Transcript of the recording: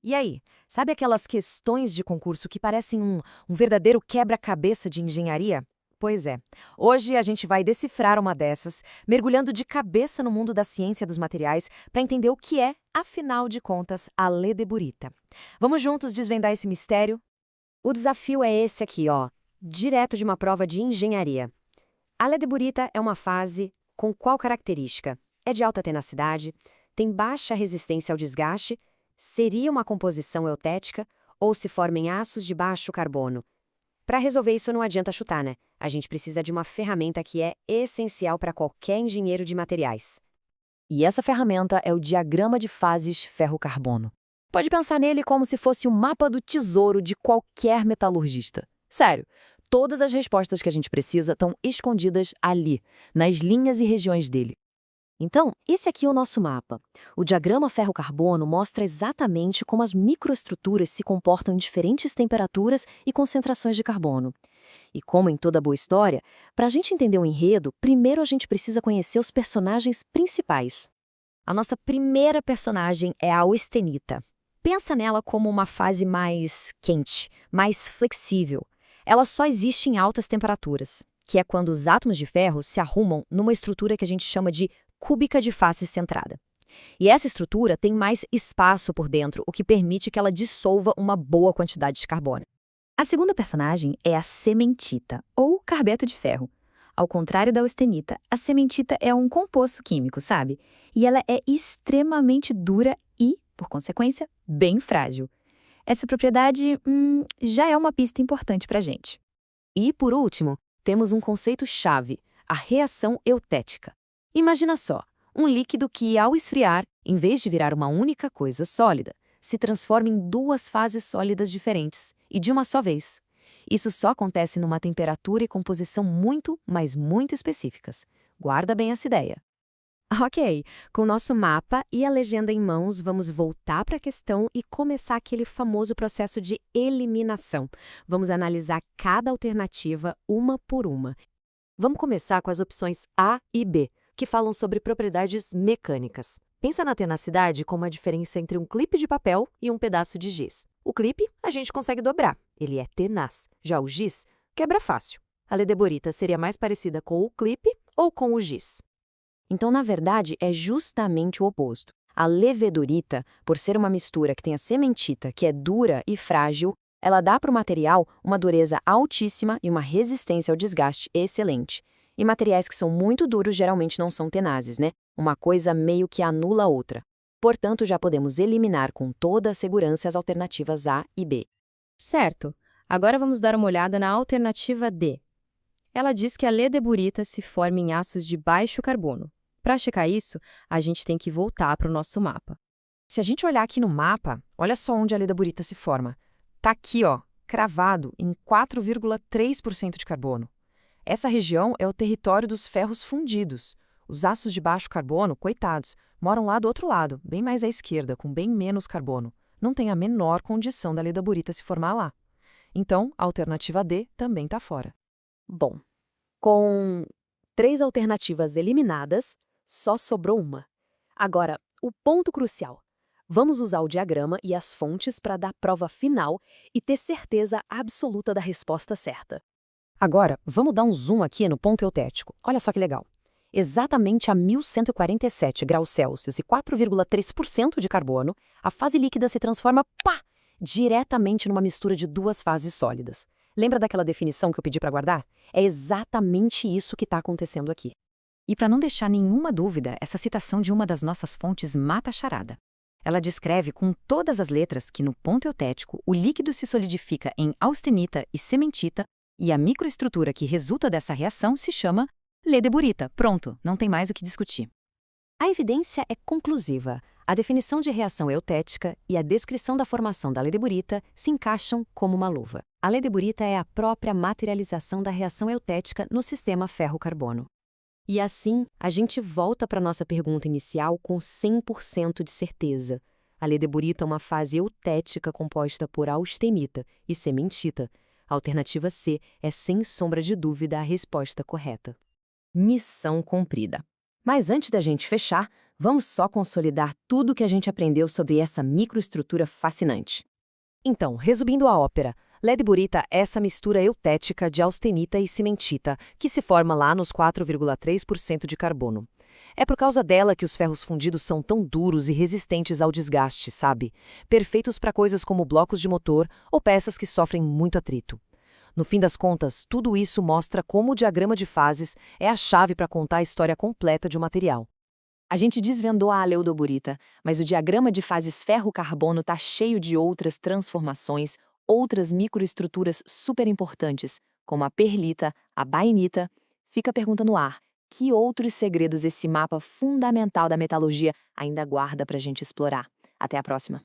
E aí, sabe aquelas questões de concurso que parecem um verdadeiro quebra-cabeça de engenharia? Pois é, hoje a gente vai decifrar uma dessas, mergulhando de cabeça no mundo da ciência dos materiais para entender o que é, afinal de contas, a Lei de Burita. Vamos juntos desvendar esse mistério? O desafio é esse aqui, ó, direto de uma prova de engenharia. A Lei de Burita é uma fase com qual característica? É de alta tenacidade, tem baixa resistência ao desgaste, seria uma composição eutética ou se forma em aços de baixo carbono? Para resolver isso não adianta chutar, né? A gente precisa de uma ferramenta que é essencial para qualquer engenheiro de materiais. E essa ferramenta é o diagrama de fases ferro-carbono. Pode pensar nele como se fosse o mapa do tesouro de qualquer metalurgista. Sério, todas as respostas que a gente precisa estão escondidas ali, nas linhas e regiões dele. Então, esse aqui é o nosso mapa. O diagrama ferro-carbono mostra exatamente como as microestruturas se comportam em diferentes temperaturas e concentrações de carbono. E como em toda boa história, para a gente entender o enredo, primeiro a gente precisa conhecer os personagens principais. A nossa primeira personagem é a austenita. Pensa nela como uma fase mais quente, mais flexível. Ela só existe em altas temperaturas, que é quando os átomos de ferro se arrumam numa estrutura que a gente chama de cúbica de face centrada. E essa estrutura tem mais espaço por dentro, o que permite que ela dissolva uma boa quantidade de carbono. A segunda personagem é a sementita, ou carbeto de ferro. Ao contrário da austenita, a sementita é um composto químico, sabe? E ela é extremamente dura e, por consequência, bem frágil. Essa propriedade já é uma pista importante para a gente. E, por último, temos um conceito-chave, a reação eutética. Imagina só, um líquido que, ao esfriar, em vez de virar uma única coisa sólida, se transforma em duas fases sólidas diferentes, e de uma só vez. Isso só acontece numa temperatura e composição muito, mas muito específicas. Guarda bem essa ideia. Ok, com o nosso mapa e a legenda em mãos, vamos voltar para a questão e começar aquele famoso processo de eliminação. Vamos analisar cada alternativa uma por uma. Vamos começar com as opções A e B, que falam sobre propriedades mecânicas. Pensa na tenacidade como a diferença entre um clipe de papel e um pedaço de giz. O clipe a gente consegue dobrar, ele é tenaz. Já o giz quebra fácil. A Lei de Burita seria mais parecida com o clipe ou com o giz? Então, na verdade, é justamente o oposto. A levedurita, por ser uma mistura que tem a sementita, que é dura e frágil, ela dá para o material uma dureza altíssima e uma resistência ao desgaste excelente. E materiais que são muito duros geralmente não são tenazes, né? Uma coisa meio que anula a outra. Portanto, já podemos eliminar com toda a segurança as alternativas A e B. Certo. Agora vamos dar uma olhada na alternativa D. Ela diz que a Lei de Burita se forma em aços de baixo carbono. Para checar isso, a gente tem que voltar para o nosso mapa. Se a gente olhar aqui no mapa, olha só onde a Lei da Burita se forma. Tá aqui, ó, cravado em 4,3% de carbono. Essa região é o território dos ferros fundidos. Os aços de baixo carbono, coitados, moram lá do outro lado, bem mais à esquerda, com bem menos carbono. Não tem a menor condição da Lei da Burita se formar lá. Então, a alternativa D também está fora. Bom, com 3 alternativas eliminadas, só sobrou uma. Agora, o ponto crucial. Vamos usar o diagrama e as fontes para dar prova final e ter certeza absoluta da resposta certa. Agora, vamos dar um zoom aqui no ponto eutético. Olha só que legal. Exatamente a 1147 graus Celsius e 4,3% de carbono, a fase líquida se transforma, diretamente numa mistura de duas fases sólidas. Lembra daquela definição que eu pedi para guardar? É exatamente isso que está acontecendo aqui. E para não deixar nenhuma dúvida, essa citação de uma das nossas fontes mata a charada. Ela descreve com todas as letras que no ponto eutético o líquido se solidifica em austenita e sementita e a microestrutura que resulta dessa reação se chama Lei de Burita. Pronto, não tem mais o que discutir. A evidência é conclusiva. A definição de reação eutética e a descrição da formação da Lei de Burita se encaixam como uma luva. A Lei de Burita é a própria materialização da reação eutética no sistema ferro-carbono. E assim, a gente volta para a nossa pergunta inicial com 100% de certeza. A Lei de Burita é uma fase eutética composta por austenita e sementita. A alternativa C é, sem sombra de dúvida, a resposta correta. Missão cumprida. Mas antes da gente fechar, vamos só consolidar tudo que a gente aprendeu sobre essa microestrutura fascinante. Então, resumindo a ópera, lead-burita é essa mistura eutética de austenita e cimentita, que se forma lá nos 4,3% de carbono. É por causa dela que os ferros fundidos são tão duros e resistentes ao desgaste, sabe? Perfeitos para coisas como blocos de motor ou peças que sofrem muito atrito. No fim das contas, tudo isso mostra como o diagrama de fases é a chave para contar a história completa de um material. A gente desvendou a aleodoburita, mas o diagrama de fases ferro-carbono está cheio de outras transformações, outras microestruturas super importantes, como a perlita, a bainita. Fica a pergunta no ar: que outros segredos esse mapa fundamental da metalurgia ainda guarda para a gente explorar? Até a próxima!